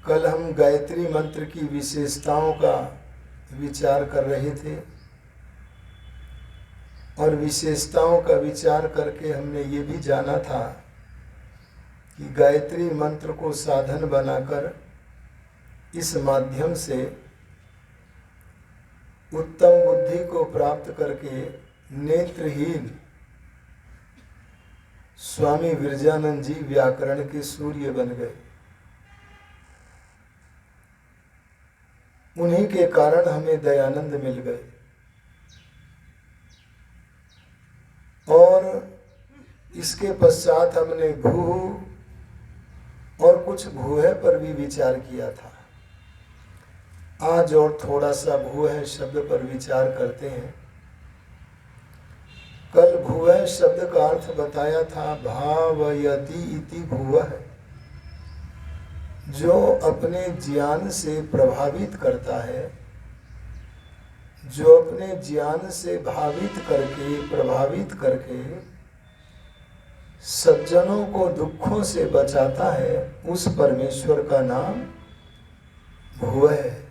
कल हम गायत्री मंत्र की विशेषताओं का विचार कर रहे थे और विशेषताओं का विचार करके हमने ये भी जाना था कि गायत्री मंत्र को साधन बनाकर इस माध्यम से उत्तम बुद्धि को प्राप्त करके नेत्रहीन स्वामी विरजानंद जी व्याकरण के सूर्य बन गए। उन्हीं के कारण हमें दयानंद मिल गए। और इसके पश्चात हमने भू और कुछ भूह पर भी विचार किया था। आज और थोड़ा सा भूह शब्द पर विचार करते हैं। कल भूह शब्द का अर्थ बताया था भावयति इति भूवः, जो अपने ज्ञान से प्रभावित करता है, जो अपने ज्ञान से भावित करके प्रभावित करके सज्जनों को दुखों से बचाता है, उस परमेश्वर का नाम भूव है।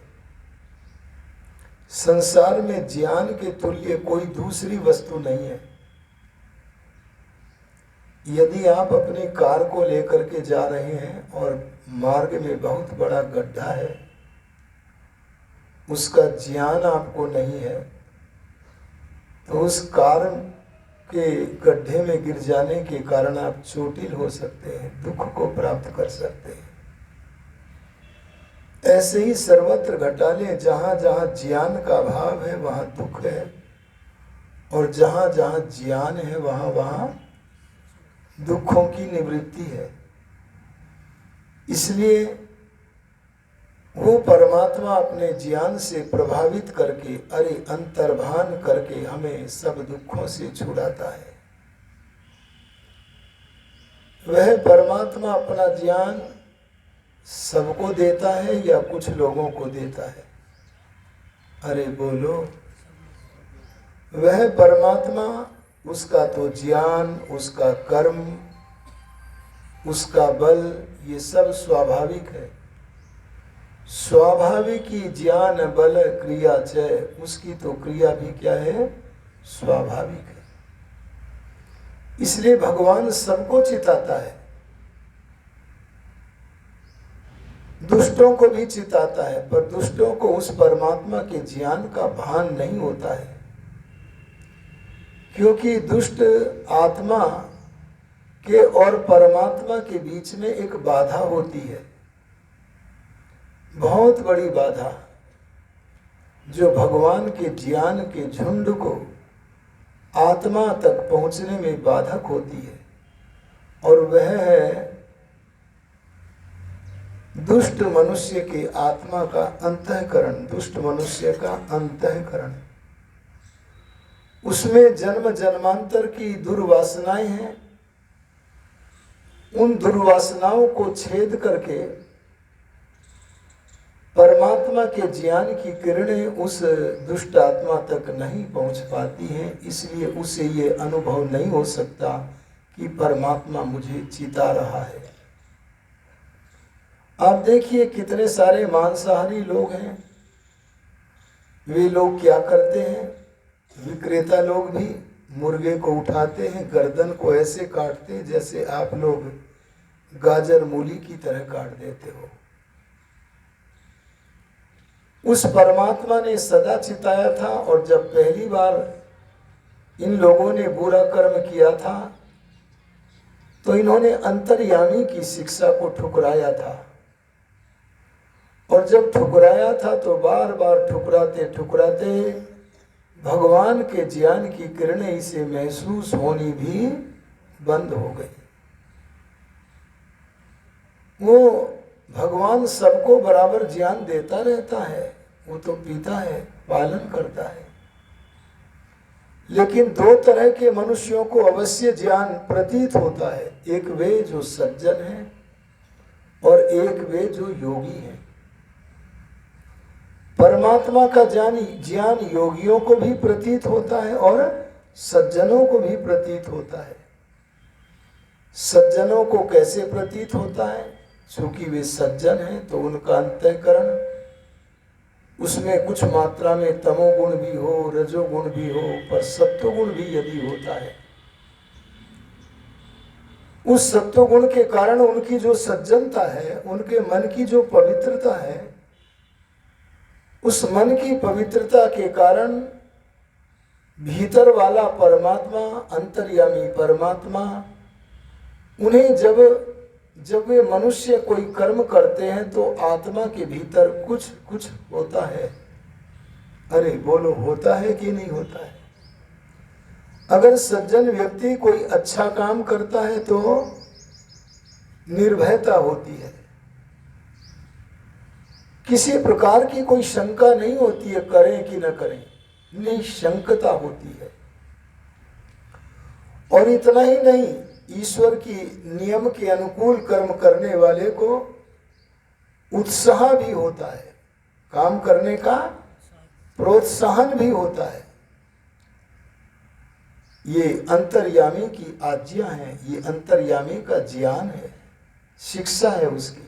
संसार में ज्ञान के तुल्य कोई दूसरी वस्तु नहीं है। यदि आप अपनी कार को लेकर के जा रहे हैं और मार्ग में बहुत बड़ा गड्ढा है, उसका ज्ञान आपको नहीं है, तो उस कार के गड्ढे में गिर जाने के कारण आप चोटिल हो सकते हैं, दुख को प्राप्त कर सकते हैं। ऐसे ही सर्वत्र घटाले, जहाँ जहाँ ज्ञान का अभाव है वहाँ दुख है, और जहाँ जहाँ ज्ञान है वहाँ वहाँ दुखों की निवृत्ति है। इसलिए वो परमात्मा अपने ज्ञान से प्रभावित करके, अरे अंतर्भान करके हमें सब दुखों से छुड़ाता है। वह परमात्मा अपना ज्ञान सबको देता है या कुछ लोगों को देता है? अरे बोलो। वह परमात्मा, उसका तो ज्ञान, उसका कर्म, उसका बल, ये सब स्वाभाविक है। स्वाभाविक ही ज्ञान बल क्रिया चय, उसकी तो क्रिया भी क्या है? स्वाभाविक है। इसलिए भगवान सबको चिताता है, दुष्टों को भी चिताता है, पर दुष्टों को उस परमात्मा के ज्ञान का भान नहीं होता है, क्योंकि दुष्ट आत्मा के और परमात्मा के बीच में एक बाधा होती है, बहुत बड़ी बाधा, जो भगवान के ज्ञान के झुंड को आत्मा तक पहुंचने में बाधक होती है, और वह है दुष्ट मनुष्य के आत्मा का अंतःकरण, दुष्ट मनुष्य का अंतःकरण। उसमें जन्म जन्मांतर की दुर्वासनाएं हैं। उन दुर्वासनाओं को छेद करके परमात्मा के ज्ञान की किरणें उस दुष्ट आत्मा तक नहीं पहुंच पाती हैं। इसलिए उसे ये अनुभव नहीं हो सकता कि परमात्मा मुझे चिता रहा है। आप देखिए कितने सारे मांसाहारी लोग हैं। वे लोग क्या करते हैं? विक्रेता लोग भी मुर्गे को उठाते हैं, गर्दन को ऐसे काटते हैं जैसे आप लोग गाजर मूली की तरह काट देते हो। उस परमात्मा ने सदा चिताया था, और जब पहली बार इन लोगों ने बुरा कर्म किया था तो इन्होंने अंतर्यामी की शिक्षा को ठुकराया था, और जब ठुकराया था तो बार बार ठुकराते ठुकराते भगवान के ज्ञान की किरणें इसे महसूस होनी भी बंद हो गई। वो भगवान सबको बराबर ज्ञान देता रहता है, वो तो पिता है, पालन करता है, लेकिन दो तरह के मनुष्यों को अवश्य ज्ञान प्रतीत होता है। एक वे जो सज्जन हैं और एक वे जो योगी हैं। परमात्मा का ज्ञान योगियों को भी प्रतीत होता है और सज्जनों को भी प्रतीत होता है। सज्जनों को कैसे प्रतीत होता है? चूंकि वे सज्जन हैं तो उनका अंतःकरण उसमें कुछ मात्रा में तमोगुण भी हो, रजोगुण भी हो, पर सत्वगुण भी यदि होता है, उस सत्वगुण के कारण उनकी जो सज्जनता है, उनके मन की जो पवित्रता है, उस मन की पवित्रता के कारण भीतर वाला परमात्मा, अंतर्यामी परमात्मा उन्हें जब वे मनुष्य कोई कर्म करते हैं तो आत्मा के भीतर कुछ कुछ होता है। अरे बोलो, होता है कि नहीं होता है? अगर सज्जन व्यक्ति कोई अच्छा काम करता है तो निर्भयता होती है, किसी प्रकार की कोई शंका नहीं होती है करें कि न करें, निशंकता होती है। और इतना ही नहीं, ईश्वर की नियम के अनुकूल कर्म करने वाले को उत्साह भी होता है, काम करने का प्रोत्साहन भी होता है। ये अंतर्यामी की आज्ञा है, ये अंतर्यामी का ज्ञान है, शिक्षा है उसकी।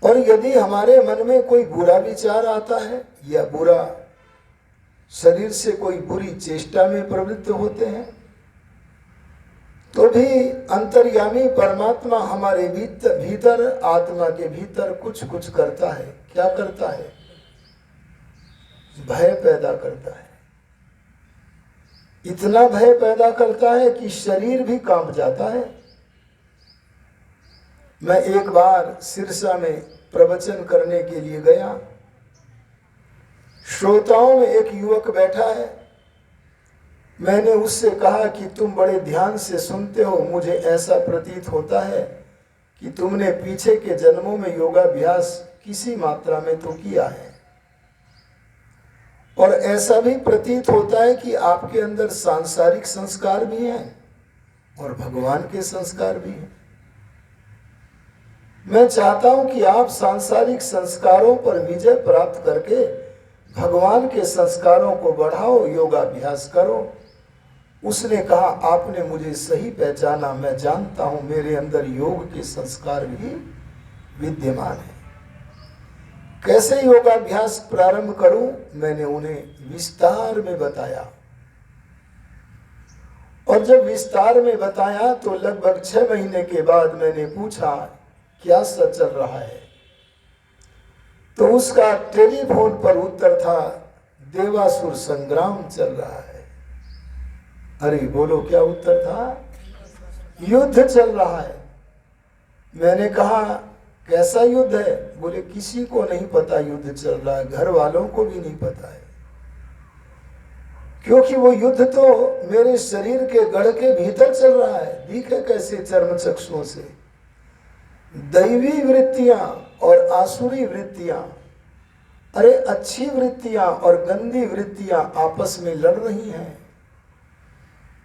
और यदि हमारे मन में कोई बुरा विचार आता है या बुरा शरीर से कोई बुरी चेष्टा में प्रवृत्त होते हैं, तो भी अंतर्यामी परमात्मा हमारे भीतर आत्मा के भीतर कुछ कुछ करता है। क्या करता है? भय पैदा करता है। इतना भय पैदा करता है कि शरीर भी कांप जाता है। मैं एक बार सिरसा में प्रवचन करने के लिए गया। श्रोताओं में एक युवक बैठा है। मैंने उससे कहा कि तुम बड़े ध्यान से सुनते हो, मुझे ऐसा प्रतीत होता है कि तुमने पीछे के जन्मों में योगाभ्यास किसी मात्रा में तो किया है, और ऐसा भी प्रतीत होता है कि आपके अंदर सांसारिक संस्कार भी हैं और भगवान के संस्कार भी हैं। मैं चाहता हूं कि आप सांसारिक संस्कारों पर विजय प्राप्त करके भगवान के संस्कारों को बढ़ाओ, योगाभ्यास करो। उसने कहा, आपने मुझे सही पहचाना, मैं जानता हूं मेरे अंदर योग के संस्कार भी विद्यमान है। कैसे योगाभ्यास प्रारंभ करूं? मैंने उन्हें विस्तार में बताया, और जब विस्तार में बताया तो लगभग 6 महीने के बाद मैंने पूछा, क्या सच चल रहा है? तो उसका टेलीफोन पर उत्तर था, देवासुर संग्राम चल रहा है। अरे बोलो, क्या उत्तर था? युद्ध चल रहा है। मैंने कहा, कैसा युद्ध है? बोले, किसी को नहीं पता युद्ध चल रहा है, घर वालों को भी नहीं पता है, क्योंकि वो युद्ध तो मेरे शरीर के गढ़ के भीतर चल रहा है। दिखे कैसे? चर्म चक्षुओं से दैवी वृत्तियां और आसुरी वृत्तियां, अरे अच्छी वृत्तियां और गंदी वृत्तियां आपस में लड़ रही हैं,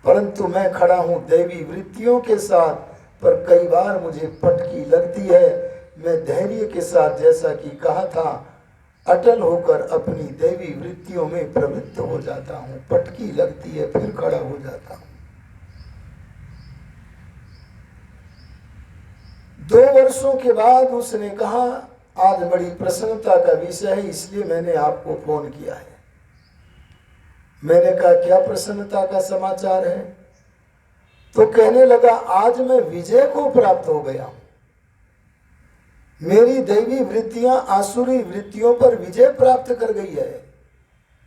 परंतु मैं खड़ा हूं दैवी वृत्तियों के साथ। पर कई बार मुझे पटकी लगती है। मैं धैर्य के साथ, जैसा कि कहा था, अटल होकर अपनी दैवी वृत्तियों में प्रवृत्त हो जाता हूं। पटकी लगती है, फिर खड़ा हो जाता हूं। 2 वर्षों के बाद उसने कहा, आज बड़ी प्रसन्नता का विषय है, इसलिए मैंने आपको फोन किया है। मैंने कहा, क्या प्रसन्नता का समाचार है? तो कहने लगा, आज मैं विजय को प्राप्त हो गया। मेरी दैवी वृत्तियां आसुरी वृत्तियों पर विजय प्राप्त कर गई है।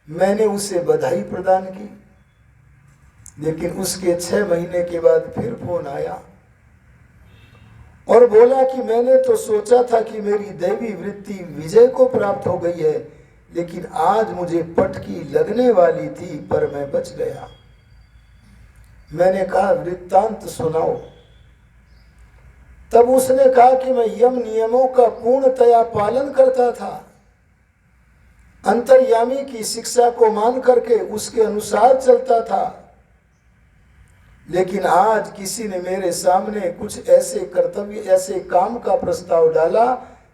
मैंने उसे बधाई प्रदान की, लेकिन उसके 6 महीने के बाद फिर फोन आया और बोला कि मैंने तो सोचा था कि मेरी दैवी वृत्ति विजय को प्राप्त हो गई है, लेकिन आज मुझे पटकी लगने वाली थी, पर मैं बच गया। मैंने कहा, वृत्तांत सुनाओ। तब उसने कहा कि मैं यम नियमों का पूर्णतया पालन करता था, अंतर्यामी की शिक्षा को मान करके उसके अनुसार चलता था, लेकिन आज किसी ने मेरे सामने कुछ ऐसे कर्तव्य, ऐसे काम का प्रस्ताव डाला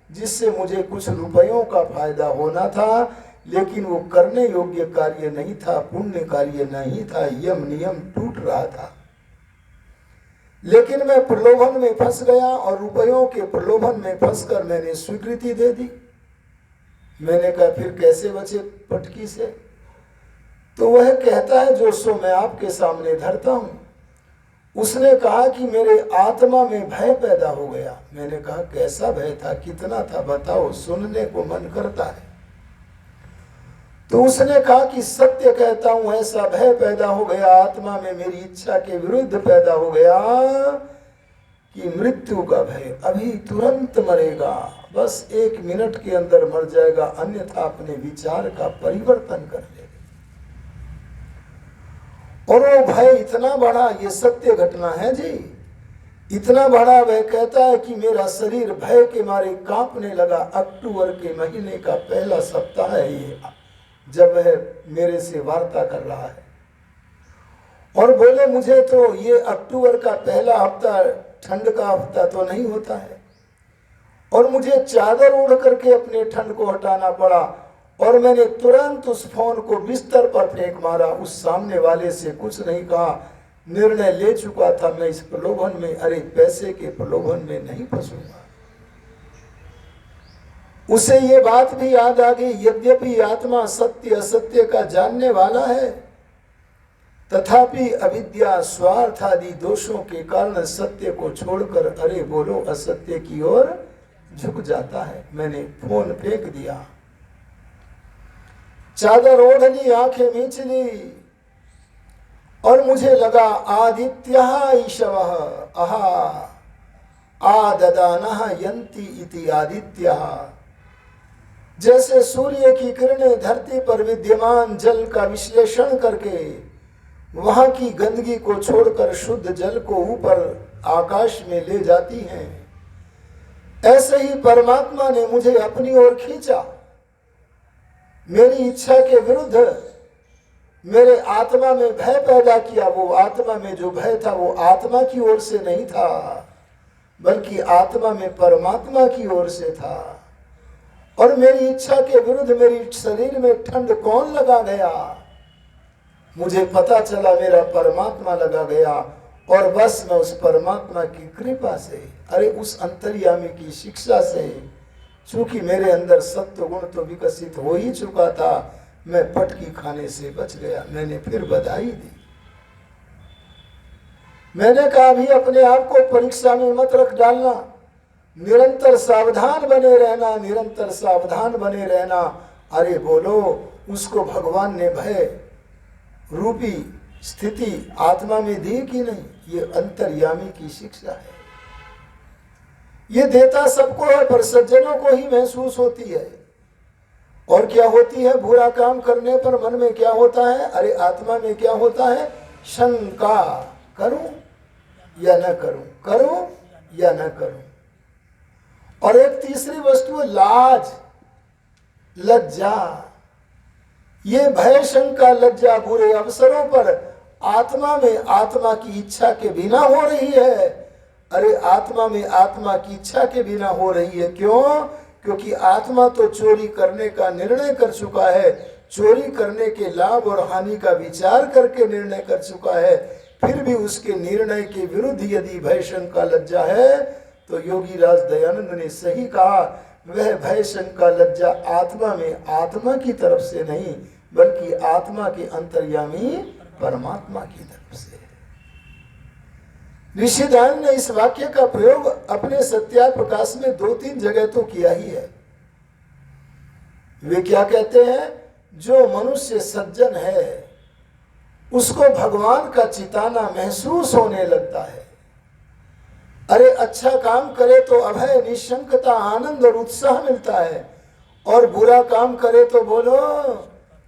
जिससे मुझे कुछ रुपयों का फायदा होना था, लेकिन वो करने योग्य कार्य नहीं था, पुण्य कार्य नहीं था, यम नियम टूट रहा था। लेकिन मैं प्रलोभन में फंस गया और रुपयों के प्रलोभन में फंसकर मैंने स्वीकृति दे दी। मैंने कहा फिर कैसे बचे पटकी से? तो वह कहता है जो सो मैं आपके सामने धरता हूं। उसने कहा कि मेरे आत्मा में भय पैदा हो गया। मैंने कहा कैसा भय था, कितना था बताओ, सुनने को मन करता है। तो उसने कहा कि सत्य कहता हूं ऐसा भय पैदा हो गया आत्मा में, मेरी इच्छा के विरुद्ध पैदा हो गया कि मृत्यु का भय, अभी तुरंत मरेगा, बस 1 मिनट के अंदर मर जाएगा, अन्यथा अपने विचार का परिवर्तन कर लेगा। और वो भय इतना बड़ा, ये सत्य घटना है जी, इतना बड़ा वह कहता है कि मेरा शरीर भय के मारे कांपने लगा। अक्टूबर के महीने का पहला सप्ताह है ये, जब वह मेरे से वार्ता कर रहा है। और बोले मुझे तो ये अक्टूबर का पहला हफ्ता ठंड का हफ्ता तो नहीं होता है, और मुझे चादर ओढ़ करके अपने ठंड को हटाना पड़ा। और मैंने तुरंत उस फोन को बिस्तर पर फेंक मारा, उस सामने वाले से कुछ नहीं कहा। निर्णय ले चुका था मैं इस प्रलोभन में, अरे पैसे के प्रलोभन में नहीं फंसूंगा। उसे ये बात भी याद आ गई, यद्यपि आत्मा सत्य असत्य का जानने वाला है, तथापि अविद्या स्वार्थ आदि दोषों के कारण सत्य को छोड़कर अरे बोलो असत्य की ओर झुक जाता है। मैंने फोन फेंक दिया, चादर ओढ़ ली, आंखें मींच ली, और मुझे लगा आदित्य ईशवः अहा आददानः यन्ति इति आदित्य। जैसे सूर्य की किरणें धरती पर विद्यमान जल का विश्लेषण करके वहां की गंदगी को छोड़कर शुद्ध जल को ऊपर आकाश में ले जाती हैं, ऐसे ही परमात्मा ने मुझे अपनी ओर खींचा। मेरी इच्छा के विरुद्ध मेरे आत्मा में भय पैदा किया। वो आत्मा में जो भय था वो आत्मा की ओर से नहीं था, बल्कि आत्मा में परमात्मा की ओर से था। और मेरी इच्छा के विरुद्ध मेरी शरीर में ठंड कौन लगा गया? मुझे पता चला मेरा परमात्मा लगा गया। और बस मैं उस परमात्मा की कृपा से, अरे उस अंतर्यामी की शिक्षा से, चूंकि मेरे अंदर सत्व गुण तो विकसित हो ही चुका था, मैं पटकी खाने से बच गया। मैंने फिर बधाई दी। मैंने कहा अभी अपने आप को परीक्षा में मत रख डालना, निरंतर सावधान बने रहना, निरंतर सावधान बने रहना। अरे बोलो, उसको भगवान ने भय रूपी स्थिति आत्मा में दी कि नहीं? ये अंतर्यामी की शिक्षा है। ये देता सबको है, पर सज्जनों को ही महसूस होती है। और क्या होती है? बुरा काम करने पर मन में क्या होता है? अरे आत्मा में क्या होता है? शंका, करूं या न करूं, करूं या न करूं। और एक तीसरी वस्तु है लाज, लज्जा। ये भय, शंका, लज्जा बुरे अवसरों पर आत्मा में आत्मा की इच्छा के बिना हो रही है। अरे आत्मा में आत्मा की इच्छा के बिना हो रही है। क्यों? क्योंकि आत्मा तो चोरी करने का निर्णय कर चुका है, चोरी करने के लाभ और हानि का विचार करके निर्णय कर चुका है। फिर भी उसके निर्णय के विरुद्ध यदि भय, शंका, लज्जा है, तो योगी राज दयानंद ने सही कहा, वह भय, शंका, लज्जा आत्मा में आत्मा की तरफ से नहीं, बल्कि आत्मा के अंतर्यामी परमात्मा की तरफ से। ऋषिदान ने इस वाक्य का प्रयोग अपने सत्या प्रकाश में 2-3 जगह तो किया ही है। वे क्या कहते हैं? जो मनुष्य सज्जन है उसको भगवान का चिताना महसूस होने लगता है। अरे अच्छा काम करे तो अभय, निशंकता, आनंद और उत्साह मिलता है, और बुरा काम करे तो बोलो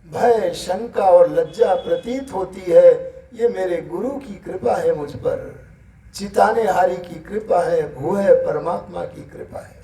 भय, शंका और लज्जा प्रतीत होती है। ये मेरे गुरु की कृपा है मुझ पर, चिताने हारी की कृपा है, भू है परमात्मा की कृपा है।